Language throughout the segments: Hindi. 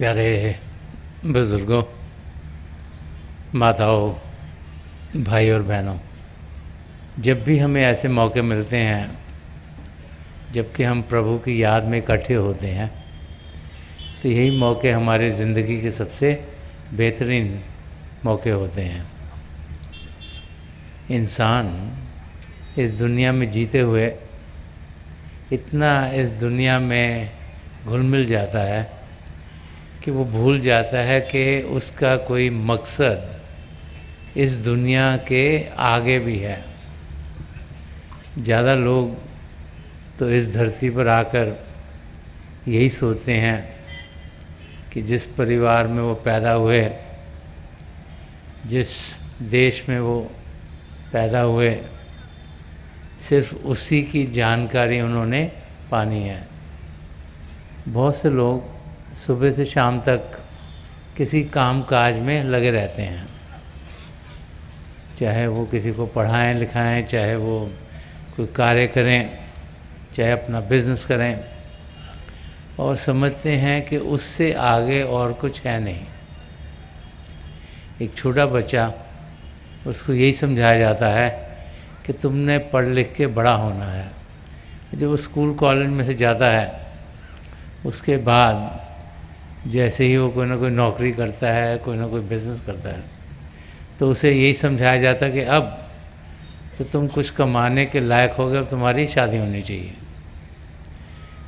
प्यारे बुज़ुर्गों, माताओं, भाई और बहनों, जब भी हमें ऐसे मौके मिलते हैं जबकि हम प्रभु की याद में इकट्ठे होते हैं, तो यही मौके हमारे ज़िंदगी के सबसे बेहतरीन मौके होते हैं। इंसान इस दुनिया में जीते हुए इतना इस दुनिया में घुल मिल जाता है कि वो भूल जाता है कि उसका कोई मकसद इस दुनिया के आगे भी है। ज़्यादा लोग तो इस धरती पर आकर यही सोचते हैं कि जिस परिवार में वो पैदा हुए, जिस देश में वो पैदा हुए, सिर्फ उसी की जानकारी उन्होंने पानी है। बहुत से लोग सुबह से शाम तक किसी काम काज में लगे रहते हैं, चाहे वो किसी को पढ़ाएं लिखाएं, चाहे वो कोई कार्य करें, चाहे अपना बिजनेस करें, और समझते हैं कि उससे आगे और कुछ है नहीं। एक छोटा बच्चा, उसको यही समझाया जाता है कि तुमने पढ़ लिख के बड़ा होना है। जब वो स्कूल कॉलेज में से जाता है, उसके बाद जैसे ही वो कोई ना कोई नौकरी करता है, कोई ना कोई बिज़नेस करता है, तो उसे यही समझाया जाता है कि अब तो तुम कुछ कमाने के लायक हो गए, अब तुम्हारी शादी होनी चाहिए।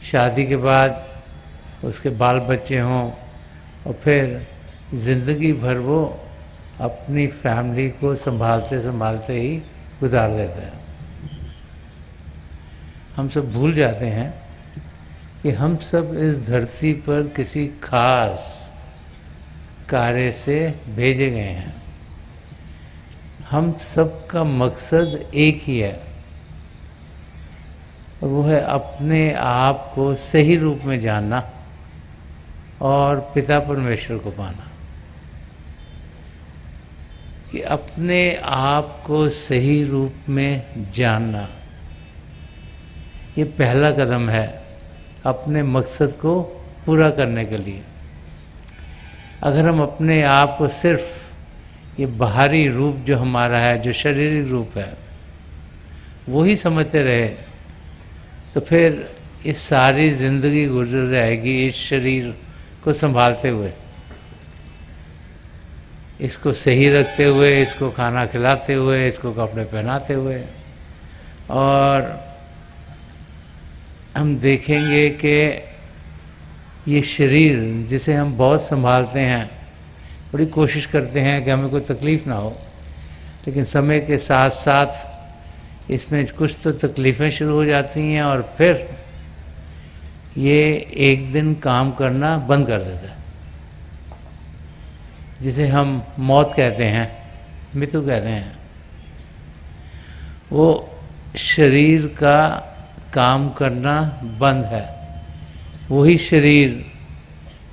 शादी के बाद उसके बाल बच्चे हों और फिर ज़िंदगी भर वो अपनी फैमिली को संभालते संभालते ही गुजार देता है। हम सब भूल जाते हैं कि हम सब इस धरती पर किसी खास कार्य से भेजे गए हैं। हम सब का मकसद एक ही है, और वो है अपने आप को सही रूप में जानना और पिता परमेश्वर को पाना। कि अपने आप को सही रूप में जानना, ये पहला कदम है अपने मकसद को पूरा करने के लिए। अगर हम अपने आप को सिर्फ ये बाहरी रूप जो हमारा है, जो शारीरिक रूप है, वही समझते रहे, तो फिर इस सारी ज़िंदगी गुजर जाएगी इस शरीर को संभालते हुए, इसको सही रखते हुए, इसको खाना खिलाते हुए, इसको कपड़े पहनाते हुए। और हम देखेंगे कि ये शरीर जिसे हम बहुत संभालते हैं, बड़ी कोशिश करते हैं कि हमें कोई तकलीफ़ ना हो, लेकिन समय के साथ साथ इसमें कुछ तो तकलीफ़ें शुरू हो जाती हैं और फिर ये एक दिन काम करना बंद कर देता है, जिसे हम मौत कहते हैं, मृत्यु कहते हैं। वो शरीर का काम करना बंद है। वही शरीर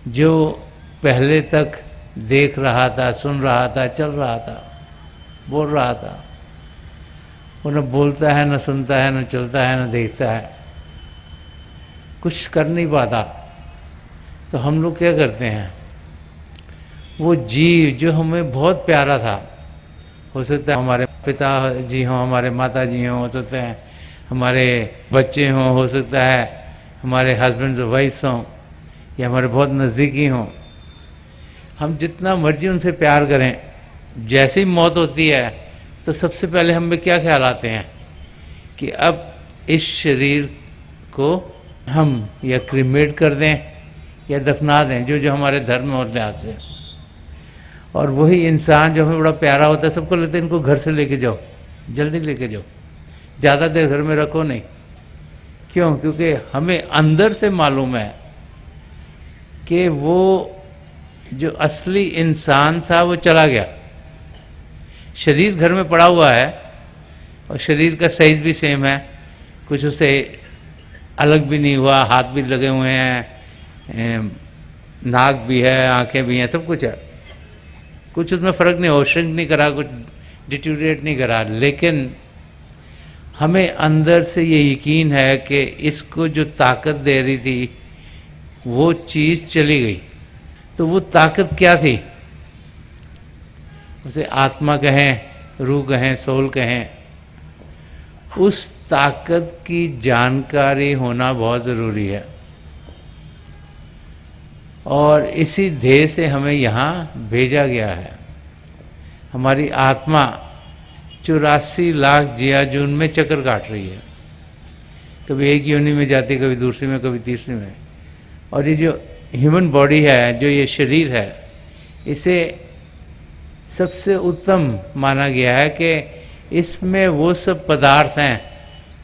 जो पहले तक देख रहा था, सुन रहा था, चल रहा था, बोल रहा था, वो न बोलता है, न सुनता है, न चलता है, न देखता है, कुछ कर नहीं पाता। तो हम लोग क्या करते हैं, वो जीव जो हमें बहुत प्यारा था, हो सकता है हमारे पिता जी हों, हमारे माता जी हों, हो सकता है हमारे बच्चे हों, हो सकता है हमारे हस्बैंड और वाइफ हों, या हमारे बहुत नज़दीकी हों, हम जितना मर्जी उनसे प्यार करें, जैसे ही मौत होती है तो सबसे पहले हम में क्या ख्याल आते हैं कि अब इस शरीर को हम या क्रीमेट कर दें या दफना दें, जो जो हमारे धर्म में होते हैं आज से। और वही इंसान जो हमें बड़ा प्यारा होता है, सबको लगता है इनको घर से लेके जाओ, जल्दी लेके जाओ, ज़्यादा देर घर में रखो नहीं। क्यों? क्योंकि हमें अंदर से मालूम है कि वो जो असली इंसान था वो चला गया। शरीर घर में पड़ा हुआ है और शरीर का साइज़ भी सेम है, कुछ उससे अलग भी नहीं हुआ, हाथ भी लगे हुए हैं, नाक भी है, आंखें भी हैं, सब कुछ है, कुछ उसमें फ़र्क नहीं हो, श्रिंक नहीं करा, कुछ डिटोरिएट नहीं करा। लेकिन हमें अंदर से ये यकीन है कि इसको जो ताकत दे रही थी वो चीज़ चली गई। तो वो ताकत क्या थी? उसे आत्मा कहें, रूह कहें, सोल कहें, उस ताकत की जानकारी होना बहुत ज़रूरी है। और इसी ध्येय से हमें यहाँ भेजा गया है। हमारी आत्मा 84 लाख जिया जून में चक्कर काट रही है, कभी एक योनि में जाती, कभी दूसरी में, कभी तीसरी में। और ये जो ह्यूमन बॉडी है, जो ये शरीर है, इसे सबसे उत्तम माना गया है कि इसमें वो सब पदार्थ हैं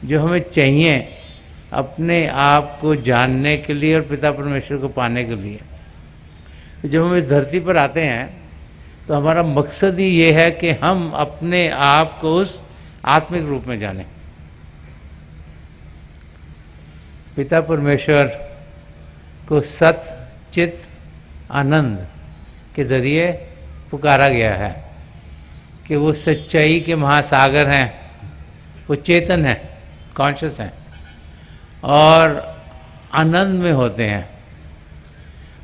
जो हमें चाहिए अपने आप को जानने के लिए और पिता परमेश्वर को पाने के लिए। तो जब हम इस धरती पर आते हैं तो हमारा मकसद ही ये है कि हम अपने आप को उस आत्मिक रूप में जानें। पिता परमेश्वर को सत चित आनंद के ज़रिए पुकारा गया है कि वो सच्चाई के महासागर हैं, वो चेतन हैं, कॉन्शियस हैं और आनंद में होते हैं।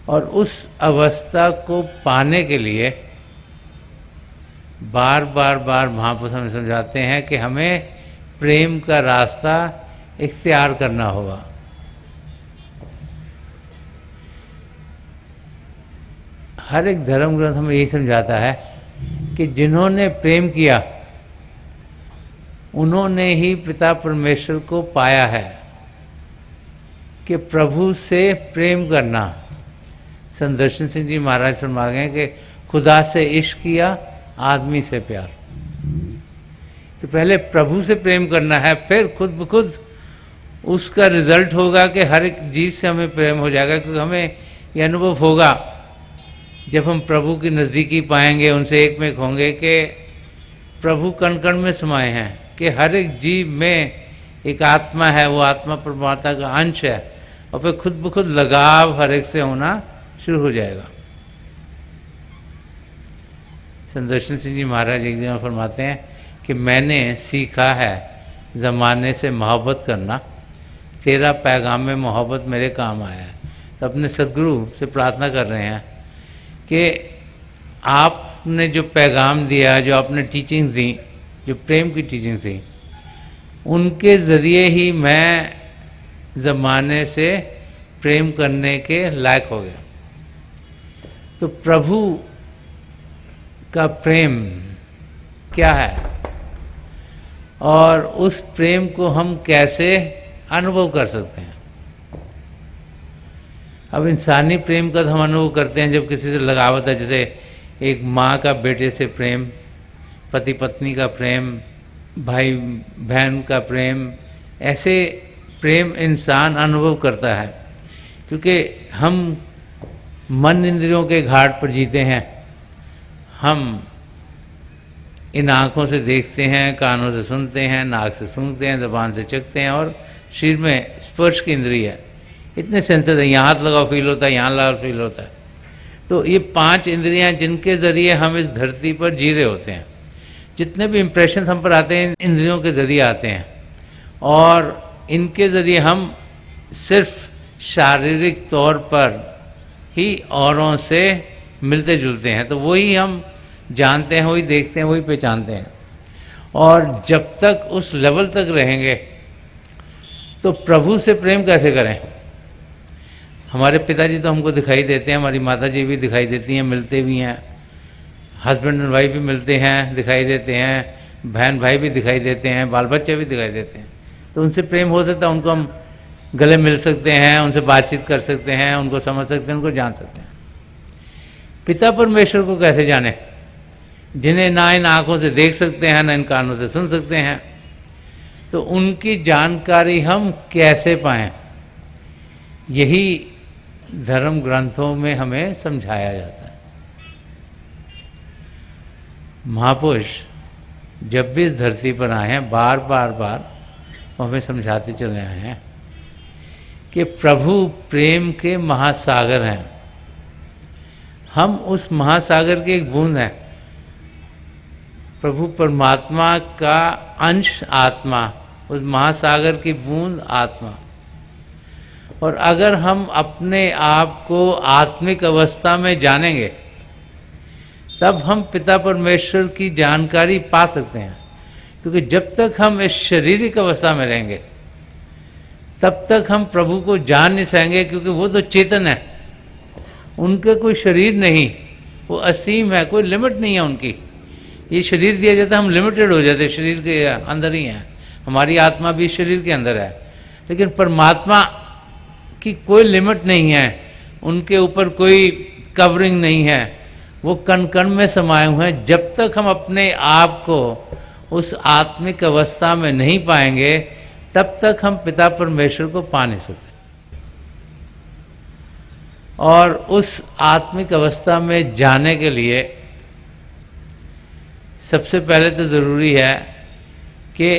और उस अवस्था को पाने के लिए बार बार महापुरुष हमें समझाते हैं कि हमें प्रेम का रास्ता इख्तियार करना होगा। हर एक धर्म ग्रंथ हमें यही समझाता है कि जिन्होंने प्रेम किया उन्होंने ही पिता परमेश्वर को पाया है। कि प्रभु से प्रेम करना, संदर्शन सिंह जी महाराज फरमा गए कि खुदा से इश्क किया, आदमी से प्यार। कि पहले प्रभु से प्रेम करना है, फिर खुद ब खुद उसका रिजल्ट होगा कि हर एक जीव से हमें प्रेम हो जाएगा। क्योंकि हमें ये अनुभव होगा जब हम प्रभु की नज़दीकी पाएंगे, उनसे एक में एक होंगे कि प्रभु कण कण में समाये हैं, कि हर एक जीव में एक आत्मा है, वो आत्मा परमात्मा का अंश है। और फिर खुद ब खुद लगाव हर एक से होना शुरू हो जाएगा। संदर्शन सिंह जी महाराज एक जगह फरमाते हैं कि मैंने सीखा है ज़माने से मोहब्बत करना, तेरा पैगाम में मोहब्बत मेरे काम आया है। तो अपने सदगुरु से प्रार्थना कर रहे हैं कि आपने जो पैगाम दिया, जो आपने टीचिंग दी, जो प्रेम की टीचिंग थी, उनके ज़रिए ही मैं ज़माने से प्रेम करने के लायक हो गया। तो प्रभु का प्रेम क्या है और उस प्रेम को हम कैसे अनुभव कर सकते हैं? अब इंसानी प्रेम का तो हम अनुभव करते हैं जब किसी से लगावत है, जैसे एक माँ का बेटे से प्रेम, पति पत्नी का प्रेम, भाई बहन का प्रेम। ऐसे प्रेम इंसान अनुभव करता है क्योंकि हम मन इंद्रियों के घाट पर जीते हैं। हम इन आँखों से देखते हैं, कानों से सुनते हैं, नाक से सूंघते हैं, ज़बान से चखते हैं और शरीर में स्पर्श की इंद्रिय है। इतने सेंसर हैं, यहाँ हाथ लगाओ फील होता है, यहाँ लगाओ फील होता है। तो ये 5 इंद्रियाँ जिनके ज़रिए हम इस धरती पर जी रहे होते हैं। जितने भी इम्प्रेशन हम पर आते हैं इंद्रियों के ज़रिए आते हैं और इनके ज़रिए हम सिर्फ शारीरिक तौर पर ही औरों से मिलते जुलते हैं। तो वही हम जानते हैं, वही देखते हैं, वही पहचानते हैं। और जब तक उस लेवल तक रहेंगे तो प्रभु से प्रेम कैसे करें? हमारे पिताजी तो हमको दिखाई देते हैं, हमारी माताजी भी दिखाई देती हैं, मिलते भी हैं, हस्बैंड एंड वाइफ भी मिलते हैं, दिखाई देते हैं, बहन भाई भी दिखाई देते हैं, बाल बच्चे भी दिखाई देते हैं। तो उनसे प्रेम हो सकता है, उनको हम गले मिल सकते हैं, उनसे बातचीत कर सकते हैं, उनको समझ सकते हैं, उनको जान सकते हैं। पिता परमेश्वर को कैसे जाने, जिन्हें ना इन आँखों से देख सकते हैं, ना इन कानों से सुन सकते हैं? तो उनकी जानकारी हम कैसे पाएं? यही धर्म ग्रंथों में हमें समझाया जाता है। महापुरुष जब भी इस धरती पर आए हैं, बार बार हमें समझाते चले आए हैं कि प्रभु प्रेम के महासागर हैं। हम उस महासागर के एक बूंद हैं। प्रभु परमात्मा का अंश आत्मा, उस महासागर की बूंद आत्मा। और अगर हम अपने आप को आत्मिक अवस्था में जानेंगे तब हम पिता परमेश्वर की जानकारी पा सकते हैं। क्योंकि जब तक हम इस शारीरिक अवस्था में रहेंगे तब तक हम प्रभु को जान नहीं सकेंगे, क्योंकि वो तो चेतन है, उनके कोई शरीर नहीं, वो असीम है, कोई लिमिट नहीं है उनकी। ये शरीर दिया जाता है, हम लिमिटेड हो जाते, शरीर के अंदर ही हैं, हमारी आत्मा भी शरीर के अंदर है। लेकिन परमात्मा की कोई लिमिट नहीं है, उनके ऊपर कोई कवरिंग नहीं है, वो कण कण में समाये हुए हैं। जब तक हम अपने आप को उस आत्मिक अवस्था में नहीं पाएंगे तब तक हम पिता परमेश्वर को पा नहीं सकते। और उस आत्मिक अवस्था में जाने के लिए सबसे पहले तो ज़रूरी है कि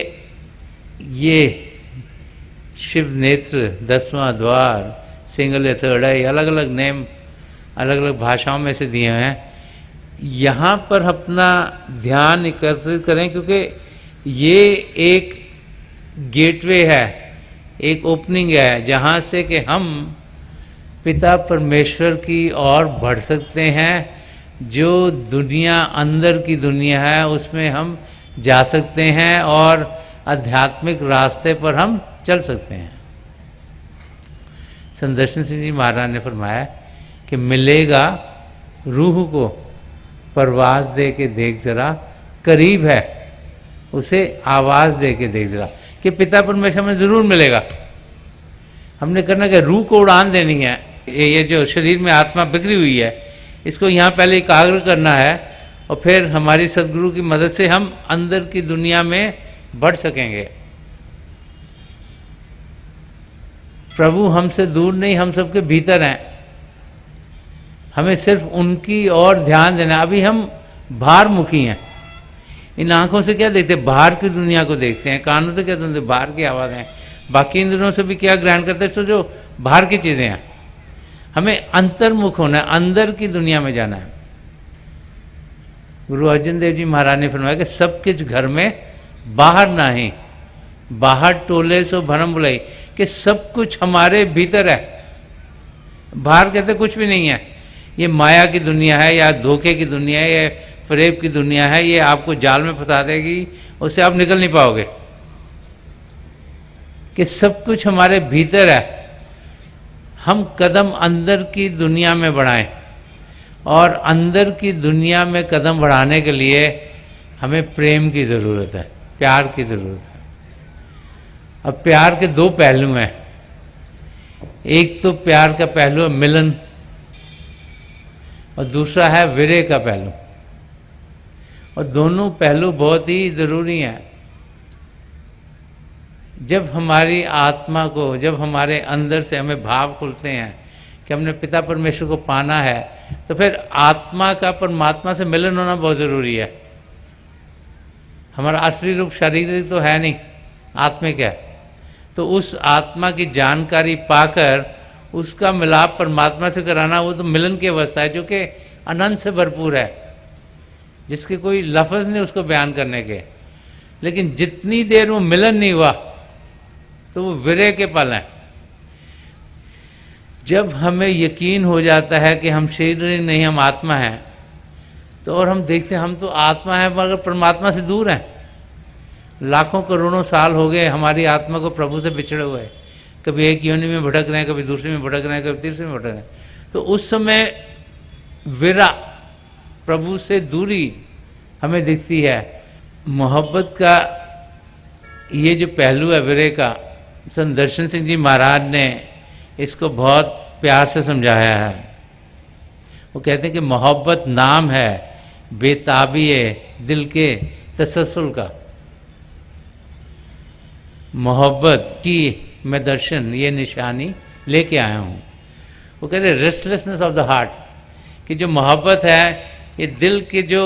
ये शिव नेत्र, 10वां द्वार, सिंगल थर्ड आई, अलग अलग नेम अलग अलग भाषाओं में से दिए हैं, यहाँ पर अपना ध्यान एकत्रित करें। क्योंकि ये एक गेटवे है, एक ओपनिंग है जहाँ से कि हम पिता परमेश्वर की ओर बढ़ सकते हैं। जो दुनिया अंदर की दुनिया है उसमें हम जा सकते हैं और आध्यात्मिक रास्ते पर हम चल सकते हैं। संदर्शन सिंह जी महाराज ने फरमाया कि मिलेगा रूह को परवाज़ दे के देख जरा, करीब है उसे आवाज़ दे के देख जरा, कि पिता परमेश्वर में ज़रूर मिलेगा। हमने करना कि रूह को उड़ान देनी है। ये जो शरीर में आत्मा बिखरी हुई है इसको यहाँ पहले एकाग्र करना है और फिर हमारी सदगुरु की मदद से हम अंदर की दुनिया में बढ़ सकेंगे। प्रभु हमसे दूर नहीं, हम सबके भीतर हैं, हमें सिर्फ उनकी ओर ध्यान देना। अभी हम बाहर मुखी हैं, इन आँखों से क्या देखते हैं? बाहर की दुनिया को देखते हैं, कानों से क्या सुनते हैं? बाहर की आवाज़ें। बाकी इंद्रियों से भी क्या ग्रहण करते हैं? सो जो बाहर की चीज़ें हैं। हमें अंतर्मुख होना है, अंदर की दुनिया में जाना है। गुरु अर्जन देव जी महाराज ने फरमाया कि सब कुछ घर में बाहर ना ही, बाहर टोले सो भरम बुलाई, कि सब कुछ हमारे भीतर है। बाहर कहते कुछ भी नहीं है, ये माया की दुनिया है या धोखे की दुनिया है या फरेब की दुनिया है, ये आपको जाल में फंसा देगी, उससे आप निकल नहीं पाओगे। कि सब कुछ हमारे भीतर है, हम कदम अंदर की दुनिया में बढ़ाएं। और अंदर की दुनिया में कदम बढ़ाने के लिए हमें प्रेम की ज़रूरत है, प्यार की ज़रूरत है। अब प्यार के दो पहलू हैं, एक तो प्यार का पहलू है मिलन और दूसरा है विरह का पहलू। और दोनों पहलू बहुत ही ज़रूरी हैं। जब हमारी आत्मा को, जब हमारे अंदर से हमें भाव खुलते हैं कि हमने पिता परमेश्वर को पाना है, तो फिर आत्मा का परमात्मा से मिलन होना बहुत ज़रूरी है। हमारा असली रूप शारीरिक तो है नहीं, आत्मिक है। तो उस आत्मा की जानकारी पाकर उसका मिलाप परमात्मा से कराना, वो तो मिलन की अवस्था है जो कि अनंत से भरपूर है, जिसके कोई लफ्ज़ नहीं उसको बयान करने के। लेकिन जितनी देर वो मिलन नहीं हुआ तो वो विरह के पल हैं। जब हमें यकीन हो जाता है कि हम शरीर नहीं, हम आत्मा हैं, तो और हम देखते हैं हम तो आत्मा है मगर परमात्मा से दूर हैं। लाखों करोड़ों साल हो गए हमारी आत्मा को प्रभु से बिछड़े हुए, कभी एक योनि में भटक रहे हैं, कभी दूसरे में भटक रहे हैं, कभी तीसरे में भटक रहे हैं। तो उस समय विरह, प्रभु से दूरी हमें दिखती है। मोहब्बत का ये जो पहलू है विरह का, संदर्शन सिंह जी महाराज ने इसको बहुत प्यार से समझाया है। वो कहते हैं कि मोहब्बत नाम है बेताबी दिल के तसल्सल का। मोहब्बत की मैं दर्शन, ये निशानी लेके आया हूँ। वो कहते हैं रेस्टलेसनेस ऑफ द हार्ट, कि जो मोहब्बत है ये दिल के जो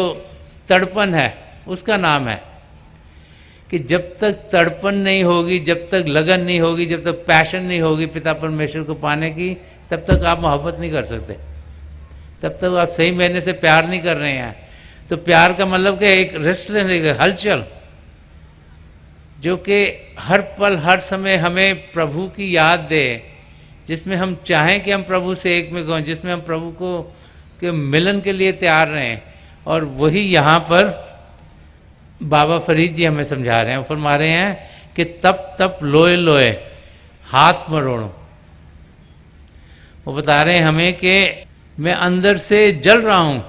तड़पन है उसका नाम है। कि जब तक तड़पन नहीं होगी, जब तक लगन नहीं होगी, जब तक पैशन नहीं होगी पिता परमेश्वर को पाने की, तब तक आप मोहब्बत नहीं कर सकते, तब तक आप सही महीने से प्यार नहीं कर रहे हैं। तो प्यार का मतलब कि एक रेस्टलेस, एक हलचल, जो कि हर पल हर समय हमें प्रभु की याद दे। जिसमें हम चाहें कि हम प्रभु से एक में हों, जिसमें हम प्रभु को के मिलन के लिए तैयार रहें। और वही यहाँ पर बाबा फरीद जी हमें समझा रहे हैं, फरमा रहे हैं कि तप तप लोए लोए हाथ मरोड़ो। वो बता रहे हैं हमें कि मैं अंदर से जल रहा हूँ,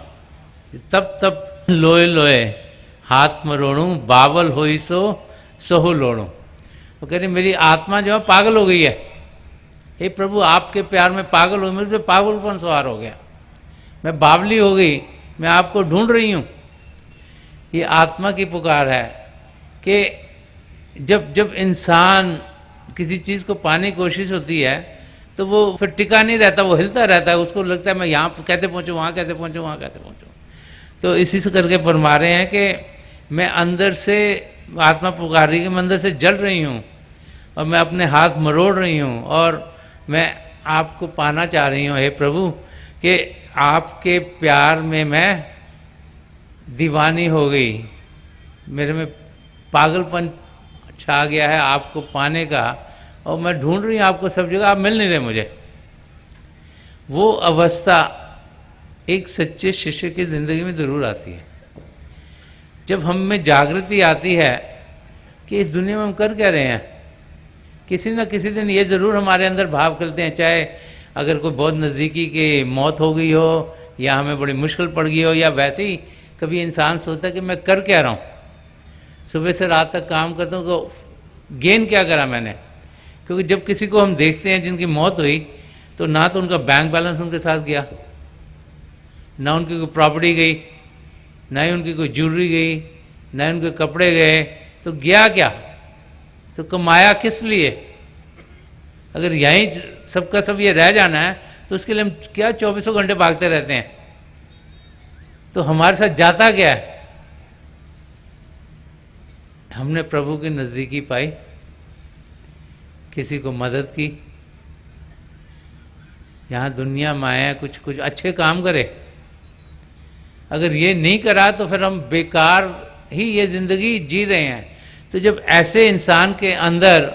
तप तप लोए लोए हाथ मरोड़ूँ, बावल होई सो सोहो लोड़ूँ। वो कह रहे मेरी आत्मा जो है पागल हो गई है, हे प्रभु आपके प्यार में पागल हो, मुझ पे पागलपन सवार हो गया, मैं बावली हो गई, मैं आपको ढूंढ रही हूँ। ये आत्मा की पुकार है कि जब जब इंसान किसी चीज़ को पाने की कोशिश होती है तो वो फिर टिका नहीं रहता, वो हिलता रहता है, उसको लगता है मैं यहाँ कैसे पहुँचूँ, वहाँ कैसे पहुँचूँ, वहाँ कैसे पहुँचूँ। तो इसी से करके फरमा रहे हैं कि मैं अंदर से, आत्मा पुकार रही है कि मैं अंदर से जल रही हूँ और मैं अपने हाथ मरोड़ रही हूँ और मैं आपको पाना चाह रही हूँ, हे प्रभु, कि आपके प्यार में मैं दीवानी हो गई, मेरे में पागलपन छा गया है आपको पाने का, और मैं ढूंढ रही हूँ आपको सब जगह, आप मिल नहीं रहे मुझे। वो अवस्था एक सच्चे शिष्य की ज़िंदगी में ज़रूर आती है, जब हम में जागृति आती है कि इस दुनिया में हम कर क्या रहे हैं। किसी न किसी दिन ये ज़रूर हमारे अंदर भाव खिलते हैं, चाहे अगर कोई बहुत नज़दीकी की मौत हो गई हो या हमें बड़ी मुश्किल पड़ गई हो, या वैसे ही कभी इंसान सोचता है कि मैं कर क्या रहा हूँ, सुबह से रात तक काम करता हूँ, तो गेन क्या करा मैंने। क्योंकि जब किसी को हम देखते हैं जिनकी मौत हुई, तो ना तो उनका बैंक बैलेंस उनके साथ गया, ना उनकी कोई प्रॉपर्टी गई, ना ही उनकी कोई ज्वेलरी गई, ना ही उनके कपड़े गए, तो गया क्या, तो कमाया किस लिए। अगर यहीं सबका सब ये रह जाना है तो उसके लिए हम क्या 24 घंटे भागते रहते हैं, तो हमारे साथ जाता क्या है। हमने प्रभु की नज़दीकी पाई, किसी को मदद की, यहाँ दुनिया में आए कुछ कुछ अच्छे काम करे। अगर ये नहीं करा तो फिर हम बेकार ही ये ज़िंदगी जी रहे हैं। तो जब ऐसे इंसान के अंदर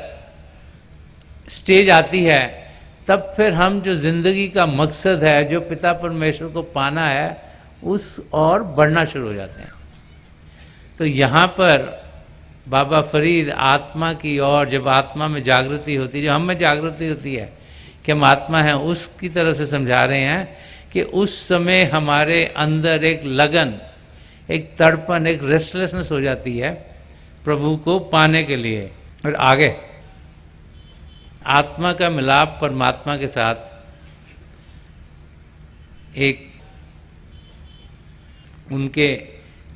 स्टेज आती है, तब फिर हम जो ज़िंदगी का मकसद है, जो पिता परमेश्वर को पाना है, उस और बढ़ना शुरू हो जाते हैं। तो यहाँ पर बाबा फरीद आत्मा की ओर, जब आत्मा में जागृति होती है, जो हम में जागृति होती है कि हम आत्मा हैं, उसकी तरह से समझा रहे हैं कि उस समय हमारे अंदर एक लगन, एक तड़पन, एक रेस्टलेसनेस हो जाती है प्रभु को पाने के लिए। और आगे आत्मा का मिलाप परमात्मा के साथ एक उनके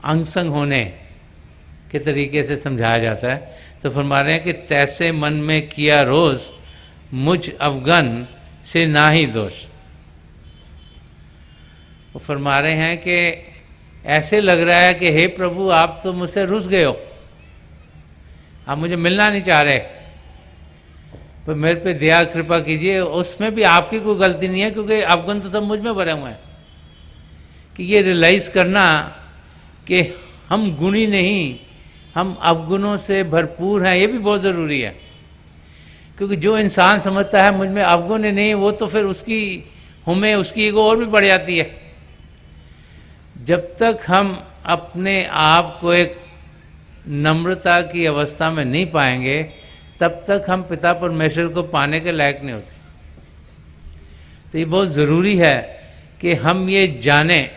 अंग संग होने के तरीके से समझाया जाता है। तो फरमा रहे हैं कि तैसे मन में किया रोज़, मुझ अवगन से ना ही दोष। वो फरमा रहे हैं कि ऐसे लग रहा है कि हे प्रभु आप तो मुझसे रुस गए हो, आप मुझे मिलना नहीं चाह रहे, पर मेरे पे दया कृपा कीजिए। उसमें भी आपकी कोई गलती नहीं है, क्योंकि अवगुण तो सब मुझ में भरे हुए हैं। कि ये रियलाइज करना कि हम गुणी नहीं, हम अवगुणों से भरपूर हैं, ये भी बहुत ज़रूरी है। क्योंकि जो इंसान समझता है मुझ में अवगुण नहीं, वो तो फिर उसकी हमें उसकी ईगो और भी बढ़ जाती है। जब तक हम अपने आप को एक नम्रता की अवस्था में नहीं पाएंगे, तब तक हम पिता परमेश्वर को पाने के लायक नहीं होते। तो ये बहुत ज़रूरी है कि हम ये जानें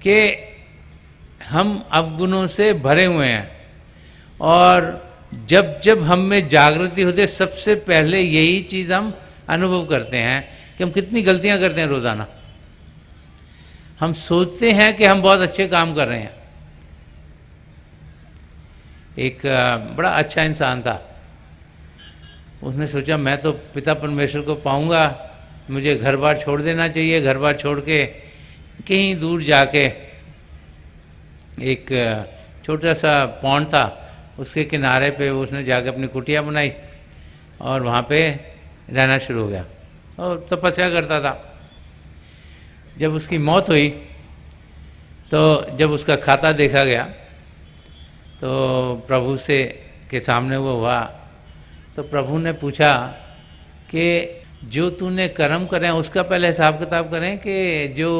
कि हम अवगुणों से भरे हुए हैं, और जब जब हम में जागृति होती है, सबसे पहले यही चीज़ हम अनुभव करते हैं कि हम कितनी गलतियां करते हैं रोज़ाना। हम सोचते हैं कि हम बहुत अच्छे काम कर रहे हैं। एक बड़ा अच्छा इंसान था, उसने सोचा मैं तो पिता परमेश्वर को पाऊंगा, मुझे घर बार छोड़ देना चाहिए। घर बार छोड़ के कहीं दूर जाके, एक छोटा सा पॉन्ड था, उसके किनारे पे उसने जाके अपनी कुटिया बनाई और वहाँ पे रहना शुरू हो गया और तपस्या करता था। जब उसकी मौत हुई तो जब उसका खाता देखा गया तो प्रभु से के सामने वो हुआ, तो प्रभु ने पूछा कि जो तूने कर्म करें उसका पहले हिसाब किताब करें कि जो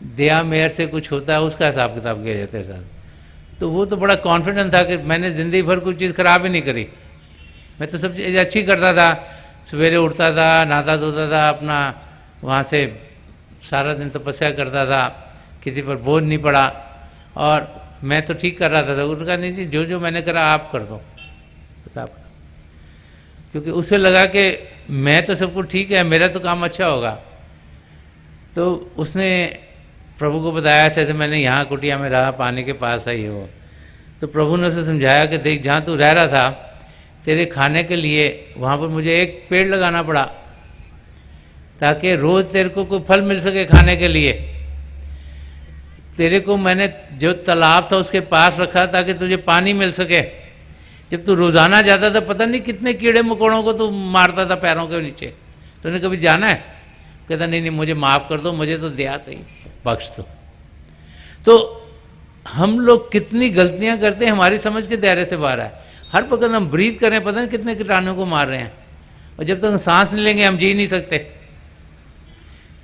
दया मेहर से कुछ होता है उसका हिसाब किताब किया जाता है साथ। तो वो तो बड़ा कॉन्फिडेंट था कि मैंने ज़िंदगी भर कोई चीज़ ख़राब ही नहीं करी, मैं तो सब चीज़ अच्छी करता था। सवेरे उठता था, नहाता धोता था, अपना वहाँ से सारा दिन तपस्या करता था, किसी पर बोझ नहीं पड़ा, और मैं तो ठीक कर रहा था। तो उनका नहीं जी, जो जो मैंने करा आप कर दो, बता। क्योंकि उसे लगा कि मैं तो सब कुछ ठीक है, मेरा तो काम अच्छा होगा। तो उसने प्रभु को बताया ऐसे मैंने यहाँ कुटिया में रहा, पानी के पास है ये वो। तो प्रभु ने उसे समझाया कि देख, जहाँ तू रह रहा था, तेरे खाने के लिए वहाँ पर मुझे एक पेड़ लगाना पड़ा ताकि रोज़ तेरे को कोई फल मिल सके खाने के लिए। तेरे को मैंने जो तालाब था उसके पास रखा ताकि तुझे पानी मिल सके। जब तू रोज़ाना जाता था, पता नहीं कितने कीड़े मकोड़ों को तू मारता था पैरों के नीचे। तूने कभी जाना है? कहता नहीं नहीं, मुझे माफ़ कर दो, मुझे तो दया से ही बख्श दो। तो हम लोग कितनी गलतियां करते हैं, हमारी समझ के दायरे से बाहर है। हर वक्त हम ब्रीथ करें, पता नहीं कितने कीटाणुओं को मार रहे हैं, और जब तक हम सांस नहीं लेंगे हम जी नहीं सकते।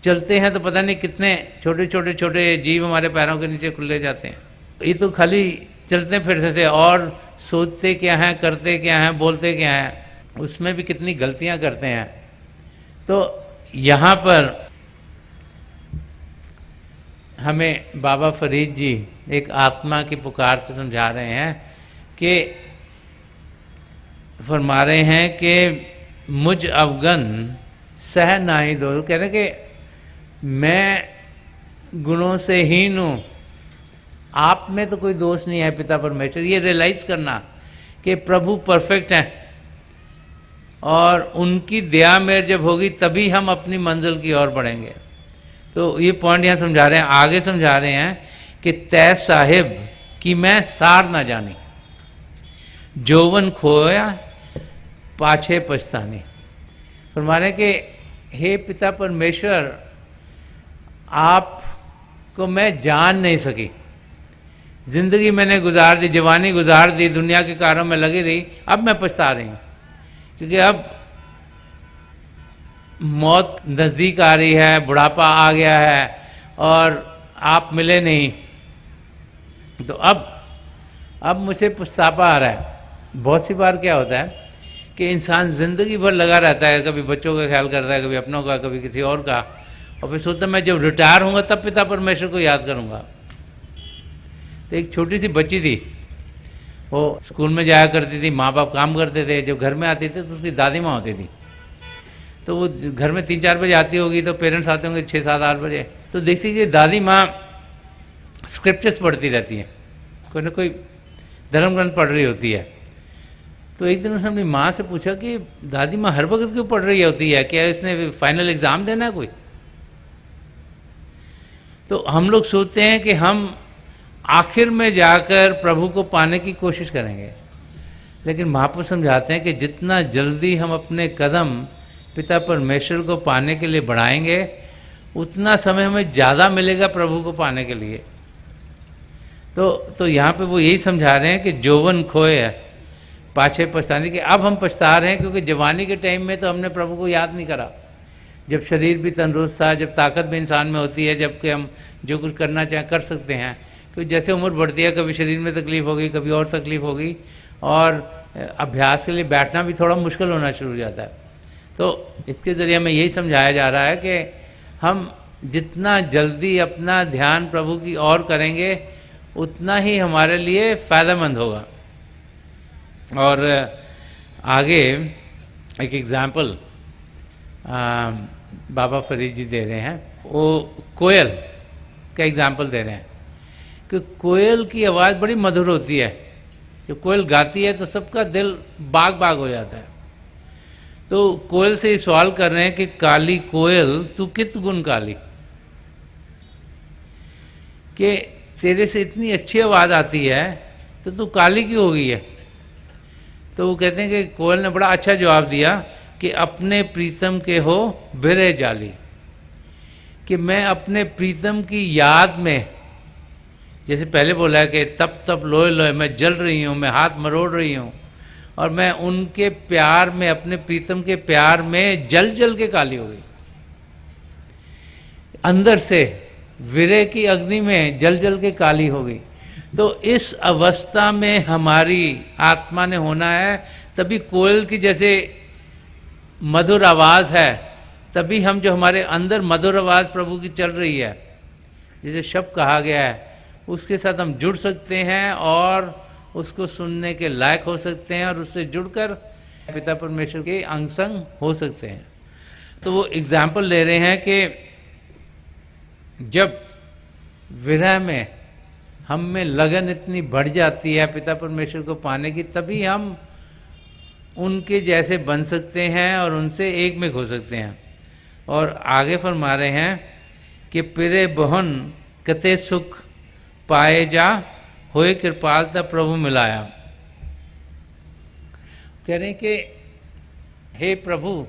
चलते हैं तो पता नहीं कितने छोटे छोटे छोटे जीव हमारे पैरों के नीचे खुले जाते हैं। ये तो खाली चलते फिरते थे, और सोचते क्या हैं, करते क्या हैं, बोलते क्या हैं, उसमें भी कितनी गलतियां करते हैं। तो यहाँ पर हमें बाबा फरीद जी एक आत्मा की पुकार से समझा रहे हैं कि फरमा रहे हैं कि मुझ अवगन सह नाही दो। कह रहे कि मैं गुणों से हीन हूँ, आप में तो कोई दोष नहीं है पिता परमेश्वर। ये रियलाइज़ करना कि प्रभु परफेक्ट हैं, और उनकी दया मेहर जब होगी तभी हम अपनी मंजिल की ओर बढ़ेंगे। तो ये पॉइंट यहाँ समझा रहे हैं, आगे समझा रहे हैं कि तय साहिब कि मैं सार ना जानी, जोवन खोया पाछे पछतानी। फरमा रहे कि हे पिता परमेश्वर, आपको मैं जान नहीं सकी, जिंदगी मैंने गुजार दी, जवानी गुजार दी, दुनिया के कारों में लगी रही, अब मैं पछता रही हूँ, क्योंकि अब मौत नज़दीक आ रही है, बुढ़ापा आ गया है, और आप मिले नहीं। तो अब मुझे पछतावा आ रहा है। बहुत सी बार क्या होता है कि इंसान ज़िंदगी भर लगा रहता है, कभी बच्चों का ख्याल करता है, कभी अपनों का, कभी किसी और का, और फिर सोचता मैं जब रिटायर होऊंगा तब पिता परमेश्वर को याद करूंगा। तो एक छोटी सी बच्ची थी, वो स्कूल में जाया करती थी, माँ बाप काम करते थे, जब घर में आती थी तो उसकी दादी माँ होती थी। तो वो घर में 3-4 बजे आती होगी, तो पेरेंट्स आते होंगे 6-7-8 बजे। तो देखती कि दादी माँ स्क्रिप्चर्स पढ़ती रहती हैं, कोई ना कोई धर्म ग्रंथ पढ़ रही होती है। तो एक दिन उसने अपनी माँ से पूछा कि दादी माँ हर वक्त क्यों पढ़ रही होती है, क्या इसने फाइनल एग्ज़ाम देना है कोई? तो हम लोग सोचते हैं कि हम आखिर में जाकर प्रभु को पाने की कोशिश करेंगे, लेकिन महापुरुष समझाते हैं कि जितना जल्दी हम अपने कदम पिता परमेश्वर को पाने के लिए बढ़ाएंगे, उतना समय हमें ज़्यादा मिलेगा प्रभु को पाने के लिए। तो यहाँ पे वो यही समझा रहे हैं कि जोवन खोए पाछे पछताने, कि अब हम पछता रहे हैं, क्योंकि जवानी के टाइम में तो हमने प्रभु को याद नहीं करा, जब शरीर भी तंदुरुस्त था, जब ताकत भी इंसान में होती है, जबकि हम जो कुछ करना चाहें कर सकते हैं। क्योंकि जैसे उम्र बढ़ती है, कभी शरीर में तकलीफ़ होगी, कभी और तकलीफ़ होगी, और अभ्यास के लिए बैठना भी थोड़ा मुश्किल होना शुरू हो जाता है। तो इसके ज़रिए हमें यही समझाया जा रहा है कि हम जितना जल्दी अपना ध्यान प्रभु की ओर करेंगे, उतना ही हमारे लिए फ़ायदेमंद होगा। और आगे एक एग्ज़ाम्पल बाबा फरीद जी दे रहे हैं, वो कोयल का एग्ज़ाम्पल दे रहे हैं कि कोयल की आवाज़ बड़ी मधुर होती है। जब कोयल गाती है तो सबका दिल बाग बाग हो जाता है। तो कोयल से सवाल कर रहे हैं कि काली कोयल तू कित गुण काली, कि तेरे से इतनी अच्छी आवाज़ आती है तो तू काली क्यों हो गई है? तो वो कहते हैं कि कोयल ने बड़ा अच्छा जवाब दिया कि अपने प्रीतम के हो बिरे जाली, कि मैं अपने प्रीतम की याद में, जैसे पहले बोला है कि तप तप लोए लोए मैं जल रही हूँ, मैं हाथ मरोड़ रही हूँ, और मैं उनके प्यार में, अपने प्रीतम के प्यार में जल जल के काली हो गई। अंदर से विरह की अग्नि में जल जल के काली हो गई। तो इस अवस्था में हमारी आत्मा ने होना है। तभी कोयल की जैसे मधुर आवाज़ है, तभी हम जो हमारे अंदर मधुर आवाज़ प्रभु की चल रही है, जिसे शब्द कहा गया है, उसके साथ हम जुड़ सकते हैं और उसको सुनने के लायक हो सकते हैं और उससे जुड़कर पिता परमेश्वर के अंग संग हो सकते हैं। तो वो एग्जाम्पल ले रहे हैं कि जब विरह में हम में लगन इतनी बढ़ जाती है पिता परमेश्वर को पाने की, तभी हम उनके जैसे बन सकते हैं और उनसे एक में हो सकते हैं। और आगे फरमा रहे हैं कि पिरे बहन कते सुख पाए जा, होए कृपाल तब प्रभु मिलाया। कह रहे हैं कि हे प्रभु,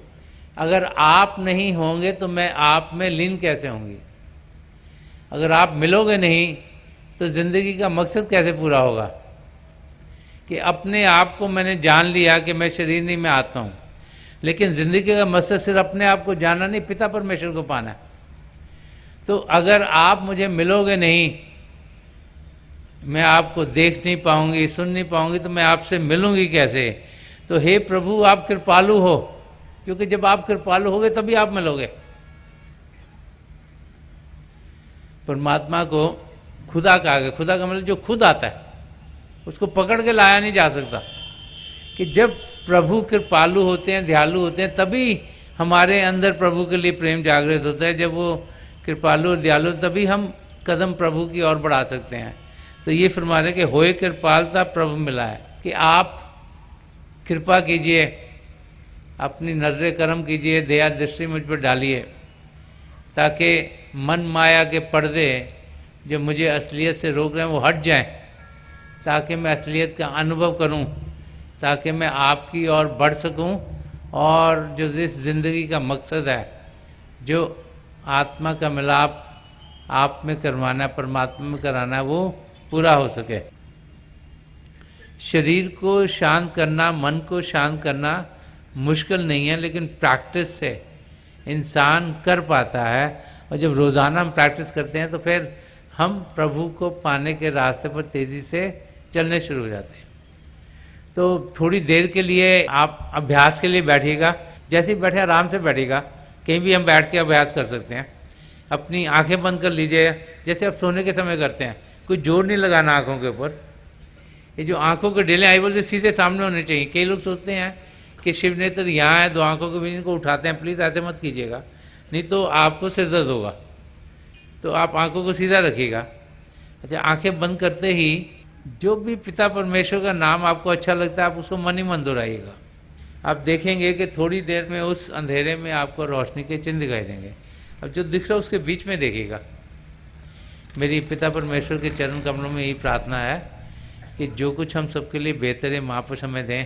अगर आप नहीं होंगे तो मैं आप में लीन कैसे होंगी? अगर आप मिलोगे नहीं तो ज़िंदगी का मकसद कैसे पूरा होगा? कि अपने आप को मैंने जान लिया कि मैं शरीर नहीं, मैं आत्मा हूँ, लेकिन ज़िंदगी का मकसद सिर्फ अपने आप को जानना नहीं, पिता परमेश्वर को पाना है। तो अगर आप मुझे मिलोगे नहीं, मैं आपको देख नहीं पाऊंगी, सुन नहीं पाऊंगी, तो मैं आपसे मिलूंगी कैसे? तो हे प्रभु, आप कृपालु हो, क्योंकि जब आप कृपालु होगे तभी आप मिलोगे। परमात्मा को खुदा कहा गया। खुदा का मतलब जो खुद आता है, उसको पकड़ के लाया नहीं जा सकता। कि जब प्रभु कृपालु होते हैं, दयालु होते हैं, तभी हमारे अंदर प्रभु के लिए प्रेम जागृत होता है। जब वो कृपालु और दयालु, तभी हम कदम प्रभु की ओर बढ़ा सकते हैं। तो ये फरमा रहे कि होए कृपालता प्रभु मिला है, कि आप कृपा कीजिए, अपनी नजर करम कीजिए, दया दृष्टि मुझ पर डालिए, ताकि मन माया के पर्दे जो मुझे असलियत से रोक रहे हैं वो हट जाएं, ताकि मैं असलियत का अनुभव करूं, ताकि मैं आपकी ओर बढ़ सकूं और जो इस ज़िंदगी का मकसद है, जो आत्मा का मिलाप आप में करवाना है, परमात्मा में कराना है, वो पूरा हो सके। शरीर को शांत करना, मन को शांत करना मुश्किल नहीं है, लेकिन प्रैक्टिस से इंसान कर पाता है। और जब रोज़ाना हम प्रैक्टिस करते हैं तो फिर हम प्रभु को पाने के रास्ते पर तेज़ी से चलने शुरू हो जाते हैं। तो थोड़ी देर के लिए आप अभ्यास के लिए बैठिएगा। जैसे ही बैठे आराम से बैठिएगा, कहीं भी हम बैठ के अभ्यास कर सकते हैं। अपनी आंखें बंद कर लीजिए, जैसे आप सोने के समय करते हैं। कोई जोर नहीं लगाना आँखों के ऊपर। ये जो आंखों के डेले आईबॉल से सीधे सामने होने चाहिए। कई लोग सोचते हैं कि शिव नेत्र यहाँ है, दो आंखों के बीच इनको उठाते हैं। प्लीज़ ऐसे मत कीजिएगा, नहीं तो आपको सिर दर्द होगा। तो आप आंखों को सीधा रखिएगा। अच्छा, आंखें बंद करते ही जो भी पिता परमेश्वर का नाम आपको अच्छा लगता है, आप उसको मन ही मन दोहराइएगा। आप देखेंगे कि थोड़ी देर में उस अंधेरे में आपको रोशनी के चिन्ह दिखाई देंगे। अब जो दिख रहा है उसके बीच में देखिएगा। मेरी पिता परमेश्वर के चरण कमलों में यही प्रार्थना है कि जो कुछ हम सबके लिए बेहतर है महापुरुष हमें दें।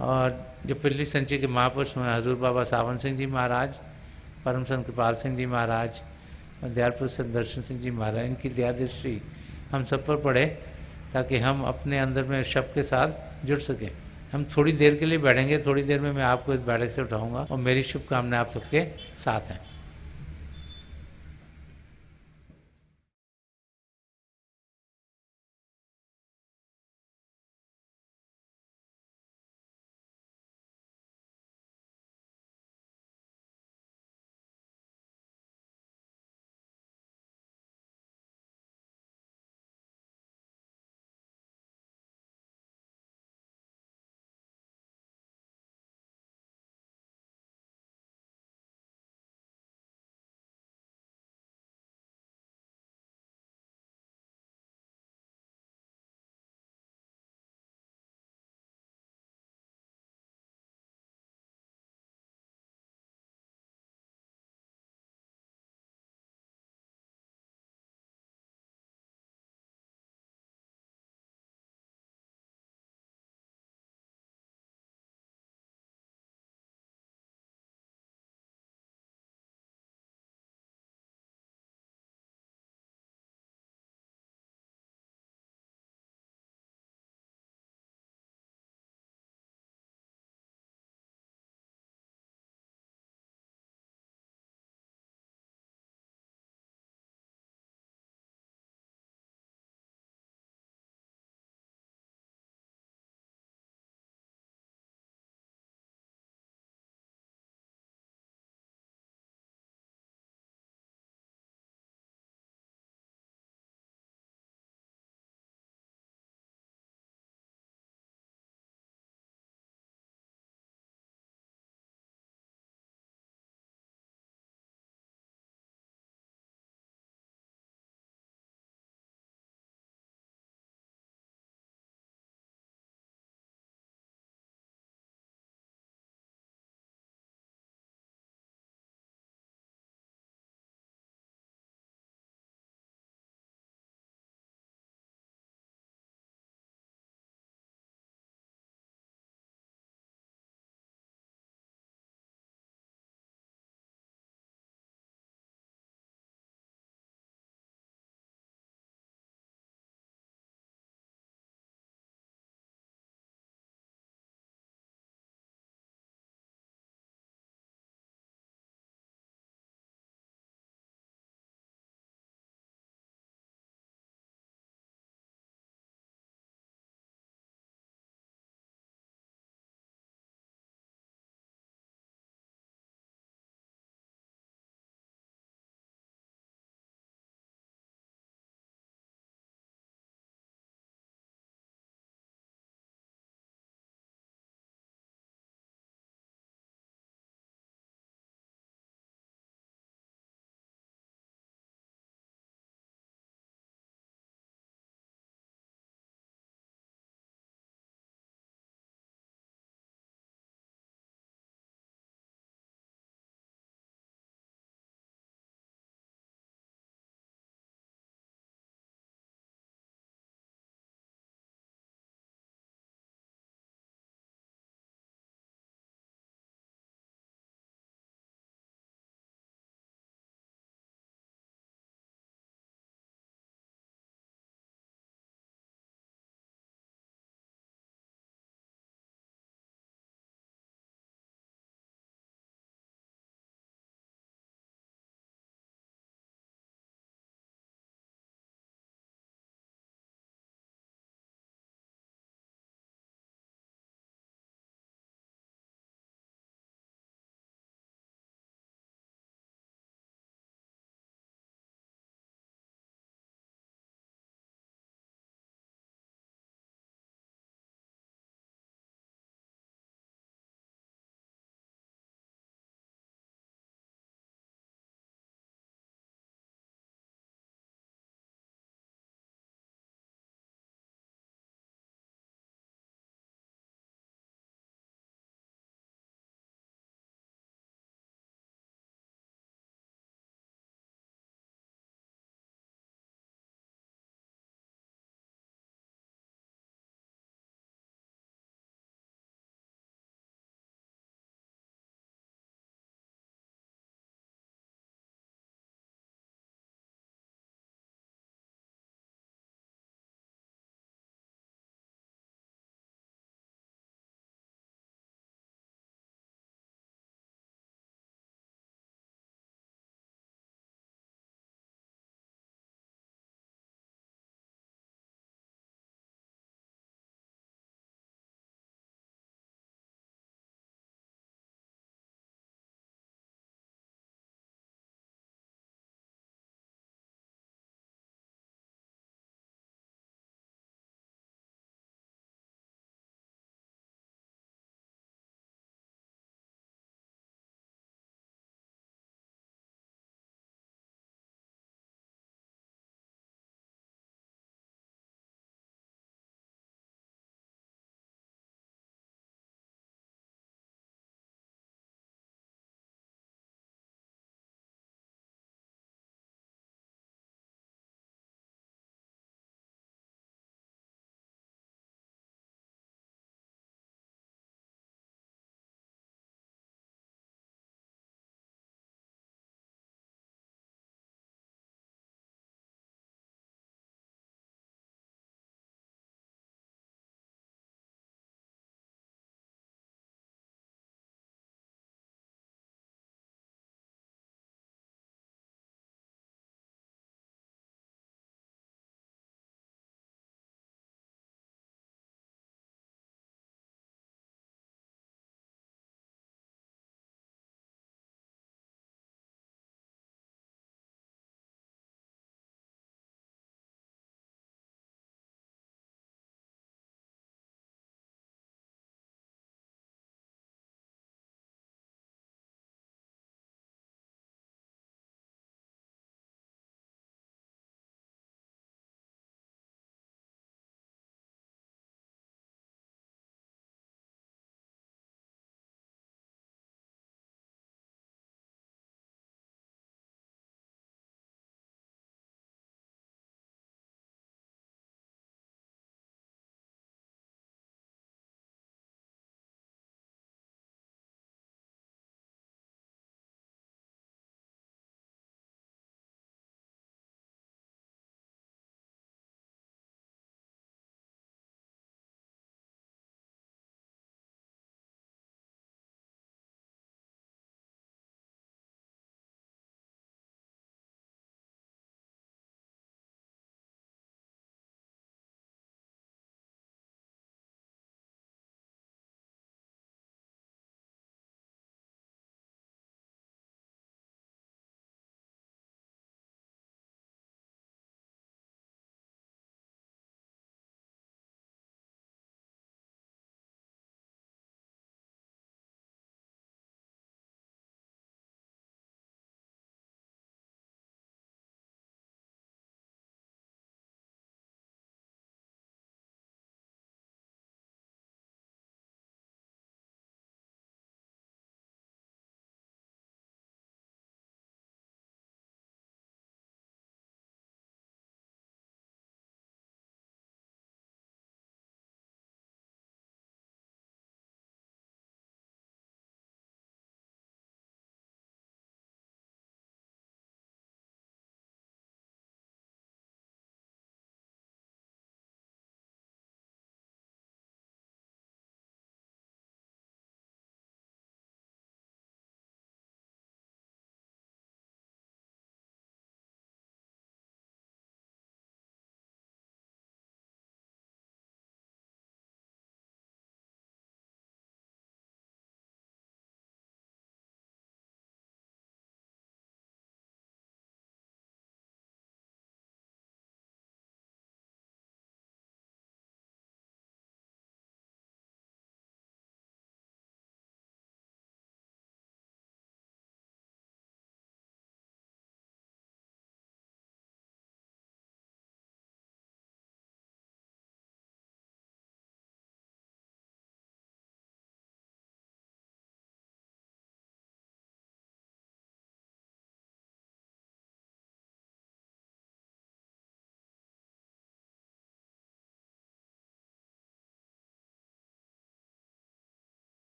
और जो पिछली संचय के महापुरुष हैं, हजूर बाबा सावन सिंह जी महाराज, परम संत कृपाल सिंह जी महाराज और दयाल पुरुष संत दर्शन सिंह जी महाराज, इनकी दया दृष्टि हम सब पर पड़े, ताकि हम अपने अंदर में शब्द के साथ जुड़ सकें। हम थोड़ी देर के लिए बैठेंगे, थोड़ी देर में मैं आपको इस बैठक से उठाऊंगा और मेरी शुभकामनाएं आप सबके साथ हैं।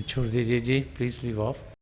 छोड़ दीजिए जी, प्लीज़ लीव ऑफ।